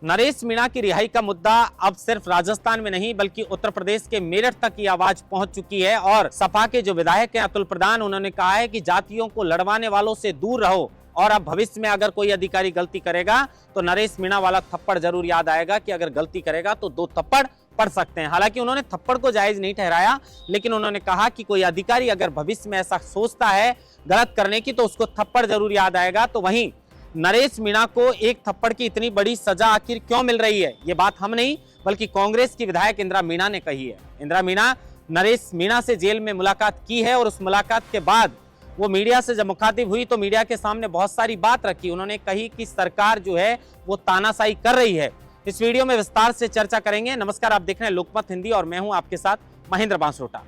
नरेश मीणा की रिहाई का मुद्दा अब सिर्फ राजस्थान में नहीं बल्कि उत्तर प्रदेश के मेरठ तक की आवाज पहुंच चुकी है और सपा के जो विधायक हैं अतुल प्रधान, उन्होंने कहा है कि जातियों को लड़वाने वालों से दूर रहो और अब भविष्य में अगर कोई अधिकारी गलती करेगा तो नरेश मीणा वाला थप्पड़ जरूर याद आएगा कि अगर गलती करेगा तो 2 थप्पड़ पड़ सकते हैं। हालांकि उन्होंने थप्पड़ को जायज नहीं ठहराया, लेकिन उन्होंने कहा कि कोई अधिकारी अगर भविष्य में ऐसा सोचता है गलत करने की तो उसको थप्पड़ जरूर याद आएगा। तो वहीं नरेश मीणा को एक थप्पड़ की इतनी बड़ी सजा आखिर क्यों मिल रही है, ये बात हम नहीं बल्कि कांग्रेस की विधायक इंदिरा मीणा ने कही है। इंदिरा मीणा नरेश मीणा से जेल में मुलाकात की है और उस मुलाकात के बाद वो मीडिया से जब मुखातिब हुई तो मीडिया के सामने बहुत सारी बात रखी। उन्होंने कही कि सरकार जो है वो तानाशाही कर रही है। इस वीडियो में विस्तार से चर्चा करेंगे। नमस्कार, आप देख रहे हैं लोकमत हिंदी और मैं हूं आपके साथ महेंद्र बांसोटा।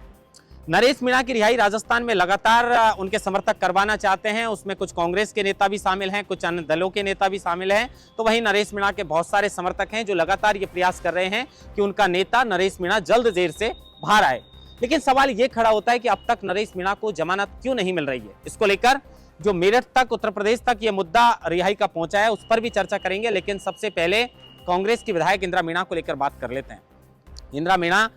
नरेश मीणा की रिहाई राजस्थान में लगातार उनके समर्थक करवाना चाहते हैं। उसमें कुछ कांग्रेस के नेता भी शामिल हैं, कुछ अन्य दलों के नेता भी शामिल हैं। तो वहीं नरेश मीणा के बहुत सारे समर्थक हैं जो लगातार ये प्रयास कर रहे हैं कि उनका नेता नरेश मीणा जल्द जेल से बाहर आए। लेकिन सवाल ये खड़ा होता है कि अब तक नरेश मीणा को जमानत क्यों नहीं मिल रही है। इसको लेकर जो मेरठ तक, उत्तर प्रदेश तक ये मुद्दा रिहाई का पहुंचा है उस पर भी चर्चा करेंगे। लेकिन सबसे पहले कांग्रेस की विधायक इंदिरा मीणा को लेकर बात कर लेते हैं। इंदिरा मीणा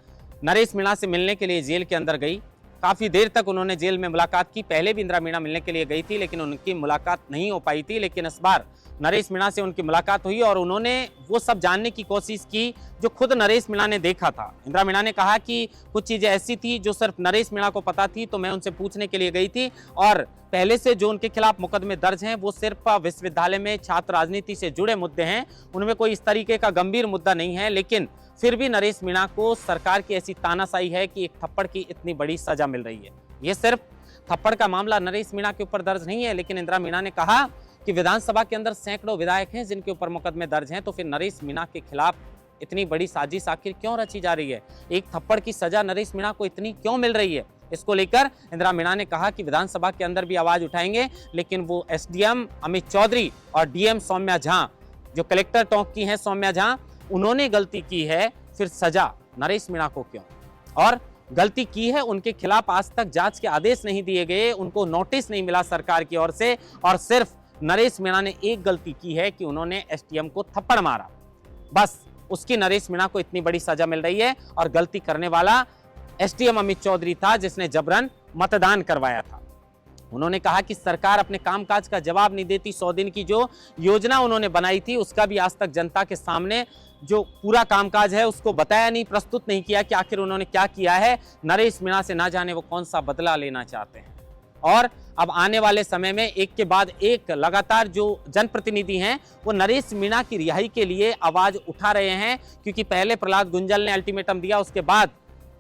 नरेश मीणा से मिलने के लिए जेल के अंदर गई। काफी देर तक उन्होंने जेल में मुलाकात की। पहले भी इंदिरा मीणा मिलने के लिए गई थी लेकिन उनकी मुलाकात नहीं हो पाई थी। लेकिन इस बार नरेश मीणा से उनकी मुलाकात हुई और उन्होंने वो सब जानने की कोशिश की जो खुद नरेश मीणा ने देखा था। इंदिरा मीणा ने कहा कि कुछ चीजें ऐसी थी जो सिर्फ नरेश मीणा को पता थी, तो मैं उनसे पूछने के लिए गई थी। और पहले से जो उनके खिलाफ मुकदमे दर्ज हैं वो सिर्फ विश्वविद्यालय में छात्र राजनीति से जुड़े मुद्दे हैं, उनमें कोई इस तरीके का गंभीर मुद्दा नहीं है। लेकिन फिर भी नरेश मीणा को सरकार की ऐसी तानाशाही है कि एक थप्पड़ की इतनी बड़ी सजा मिल रही है। ये सिर्फ थप्पड़ का मामला नरेश मीणा के ऊपर दर्ज नहीं है, लेकिन इंदिरा मीणा ने कहा कि विधानसभा के अंदर सैकड़ों विधायक हैं जिनके ऊपर मुकदमे दर्ज हैं, तो फिर नरेश मीणा के खिलाफ इतनी बड़ी साजिश आखिर क्यों रची जा रही है? एक थप्पड़ की सजा नरेश मीणा को इतनी क्यों मिल रही है? इसको लेकर इंदिरा मीणा ने कहा कि विधानसभा के अंदर भी आवाज उठाएंगे, लेकिन वो एसडीएम अमित चौधरी और डीएम सौम्या झा, जो कलेक्टर टोंक की हैं सौम्या झा, उन्होंने गलती की है, फिर सजा नरेश मीणा को क्यों? और गलती की है, उनके खिलाफ आज तक जांच के आदेश नहीं दिए गए, उनको नोटिस नहीं मिला सरकार की ओर से, और सिर्फ नरेश मीणा ने एक गलती की है कि उन्होंने एसडीएम को थप्पड़ मारा। बस उसकी नरेश मीणा को इतनी बड़ी सजा मिल रही है। और गलती करने वाला एसडीएम अमित चौधरी था जिसने जबरन मतदान करवाया था। उन्होंने कहा कि सरकार अपने कामकाज का जवाब नहीं देती। 100 दिन की जो योजना उन्होंने बनाई थी उसका भी आज तक जनता के सामने जो पूरा कामकाज है उसको बताया नहीं, प्रस्तुत नहीं किया कि आखिर उन्होंने क्या किया है। नरेश मीणा से ना जाने वो कौन सा बदला लेना चाहते हैं। और अब आने वाले समय में एक के बाद एक लगातार जो जनप्रतिनिधि हैं वो नरेश मीणा की रिहाई के लिए आवाज उठा रहे हैं, क्योंकि पहले प्रहलाद गुंजल ने अल्टीमेटम दिया, उसके बाद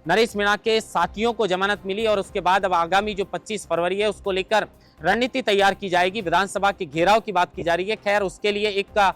नरेश मीणा के साथियों को जमानत मिली और उसके बाद अब आगामी जो 25 फरवरी है उसको लेकर रणनीति तैयार की जाएगी। विधानसभा के घेराव की बात की जा रही है। खैर, उसके लिए एक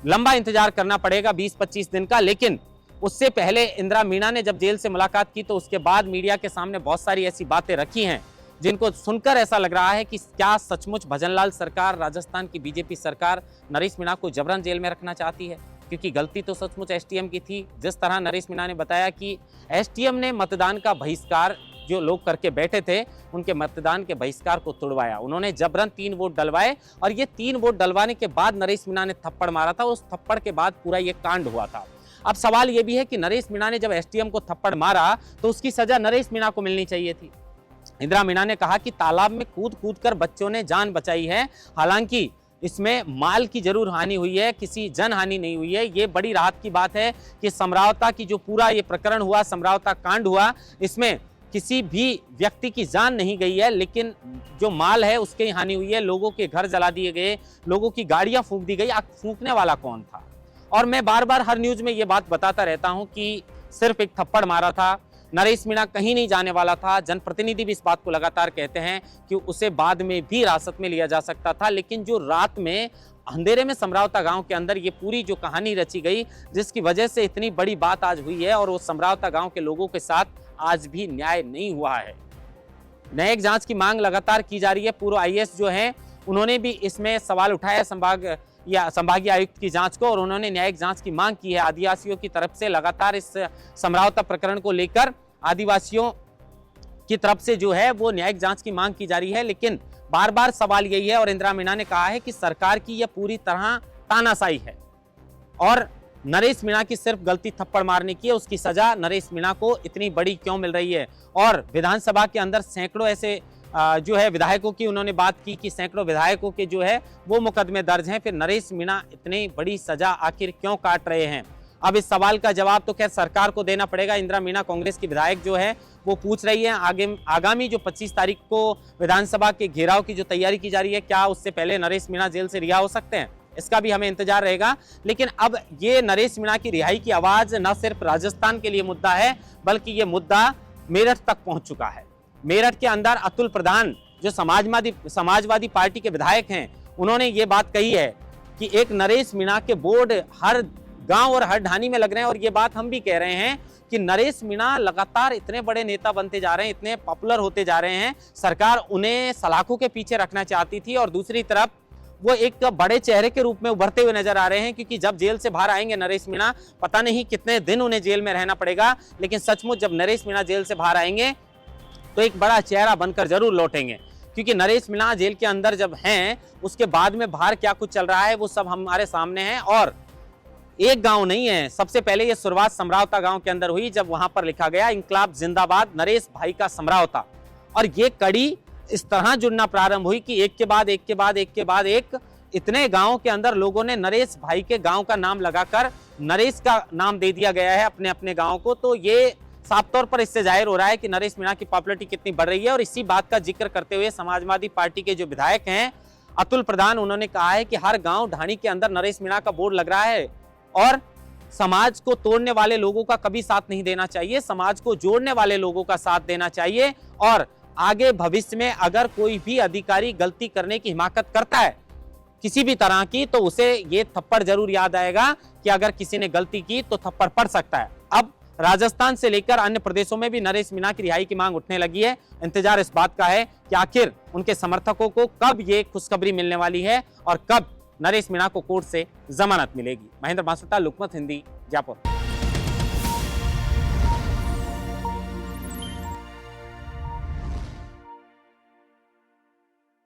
लंबा इंतजार करना पड़ेगा 20-25 दिन का। लेकिन उससे पहले इंदिरा मीणा ने जब जेल से मुलाकात की तो उसके बाद मीडिया के सामने बहुत सारी ऐसी बातें रखी हैं जिनको सुनकर ऐसा लग रहा है कि क्या सचमुच भजनलाल सरकार, राजस्थान की बीजेपी सरकार नरेश मीणा को जबरन जेल में रखना चाहती है? क्योंकि गलती तो सचमुच एसटीएम की थी। जिस तरह नरेश मीणा ने बताया कि एसटीएम ने मतदान का बहिष्कार जो लोग करके बैठे थे उनके मतदान के बहिष्कार को तोड़वाया। उन्होंने जबरन 3 वोट डलवाए और ये 3 वोट डलवाने के बाद नरेश मीणा ने थप्पड़ मारा था। उस थप्पड़ के बाद पूरा ये कांड हुआ था। अब सवाल ये भी है कि नरेश मीणा ने जब एसटीएम को थप्पड़ मारा तो उसकी सजा नरेश मीणा को मिलनी चाहिए थी। इंदिरा मीणा ने कहा कि तालाब में कूद कूद कर बच्चों ने जान बचाई है। हालांकि इसमें माल की जरूर हानि हुई है, किसी जन हानि नहीं हुई है। ये बड़ी राहत की बात है कि समरावता की जो पूरा ये प्रकरण हुआ, समरावता कांड हुआ, इसमें किसी भी व्यक्ति की जान नहीं गई है, लेकिन जो माल है उसकी हानि हुई है। लोगों के घर जला दिए गए, लोगों की गाड़ियां फूंक दी गई। फूंकने वाला कौन था? और मैं बार बार हर न्यूज में ये बात बताता रहता हूं कि सिर्फ एक थप्पड़ मारा था, नरेश मीणा कहीं नहीं जाने वाला था। जनप्रतिनिधि भी इस बात को लगातार कहते हैं कि उसे बाद में भी हिरासत में लिया जा सकता था। लेकिन जो रात में अंधेरे में समरावता गांव के अंदर ये पूरी जो कहानी रची गई, जिसकी वजह से इतनी बड़ी बात आज हुई है, और वो समरावता गांव के लोगों के साथ आज भी न्याय नहीं हुआ है। न्यायिक जांच की मांग लगातार की जा रही है। पूर्व आईएएस जो हैं उन्होंने भी इसमें सवाल उठाया संभागीय आयुक्त की जांच को, और उन्होंने न्यायिक जांच की मांग की है। आदिवासियों की तरफ से लगातार इस समरावता प्रकरण को लेकर आदिवासियों की तरफ से जो है वो न्यायिक जांच की मांग की जा रही है। लेकिन बार बार सवाल यही है, और इंदिरा मीणा ने कहा है कि सरकार की यह पूरी तरह तानाशाही है। और नरेश मीणा की सिर्फ गलती थप्पड़ मारने की है, उसकी सजा नरेश मीणा को इतनी बड़ी क्यों मिल रही है। और विधानसभा के अंदर सैकड़ों ऐसे जो है विधायकों की उन्होंने बात की कि सैकड़ों विधायकों के जो है वो मुकदमे दर्ज हैं, फिर नरेश मीणा इतनी बड़ी सजा आखिर क्यों काट रहे हैं। अब इस सवाल का जवाब तो खैर सरकार को देना पड़ेगा। इंदिरा मीणा कांग्रेस की विधायक जो है वो पूछ रही है आगामी जो 25 तारीख को विधानसभा के घेराव की जो तैयारी की जा रही है, क्या उससे पहले नरेश मीणा जेल से रिहा हो सकते हैं, इसका भी हमें इंतजार रहेगा। लेकिन अब ये नरेश मीणा की रिहाई की आवाज न सिर्फ राजस्थान के लिए मुद्दा है, बल्कि ये मुद्दा मेरठ तक पहुंच चुका है। मेरठ के अंदर अतुल प्रधान जो समाजवादी पार्टी के विधायक हैं, उन्होंने ये बात कही है कि एक नरेश मीणा के बोर्ड हर गांव और हर ढानी में लग रहे हैं। और ये बात हम भी कह रहे हैं कि नरेश मीणा लगातार इतने बड़े नेता बनते जा रहे हैं, इतने पॉपुलर होते जा रहे हैं, सरकार उन्हें सलाखों के पीछे रखना चाहती थी और दूसरी तरफ वो एक बड़े चेहरे के रूप में उभरते हुए नजर आ रहे हैं। क्योंकि जब जेल से बाहर आएंगे नरेश मीणा, पता नहीं कितने दिन उन्हें जेल में रहना पड़ेगा, लेकिन सचमुच जब नरेश मीणा जेल से बाहर आएंगे तो एक बड़ा चेहरा बनकर जरूर लौटेंगे। क्योंकि नरेश मीणा जेल के अंदर जब हैं, उसके बाद में बाहर क्या कुछ चल रहा है वो सब हमारे सामने है। और एक गांव नहीं है, सबसे पहले ये शुरुआत समरावता गांव के अंदर हुई, जब वहां पर लिखा गया इंकलाब जिंदाबाद नरेश भाई का समरावता। और ये कड़ी इस तरह जुड़ना प्रारंभ हुई कि एक के बाद एक के बाद एक के बाद एक इतने गांव के अंदर लोगों ने नरेश भाई के गांव का नाम लगाकर नरेश का नाम दे दिया गया है अपने अपने गांव को। तो ये साफ तौर पर इससे जाहिर हो रहा है कि नरेश मीणा की पॉपुलैरिटी कितनी बढ़ रही है। और इसी बात का जिक्र करते हुए समाजवादी पार्टी के जो विधायक हैं अतुल प्रधान, उन्होंने कहा है कि हर गांव ढाणी के अंदर नरेश मीणा का बोर्ड लग रहा है और समाज को तोड़ने वाले लोगों का कभी साथ नहीं देना चाहिए, समाज को जोड़ने वाले लोगों का साथ देना चाहिए। और आगे भविष्य में अगर कोई भी अधिकारी गलती करने की हिमाकत करता है किसी भी तरह की, तो उसे ये थप्पड़ जरूर याद आएगा कि अगर किसी ने गलती की तो थप्पड़ पड़ सकता है। अब राजस्थान से लेकर अन्य प्रदेशों में भी नरेश मीणा की रिहाई की मांग उठने लगी है। इंतजार इस बात का है कि आखिर उनके समर्थकों को कब ये खुशखबरी मिलने वाली है और कब नरेश मीणा को कोर्ट से जमानत मिलेगी। महेंद्र बांसुटा, लोकमत हिंदी, जयपुर।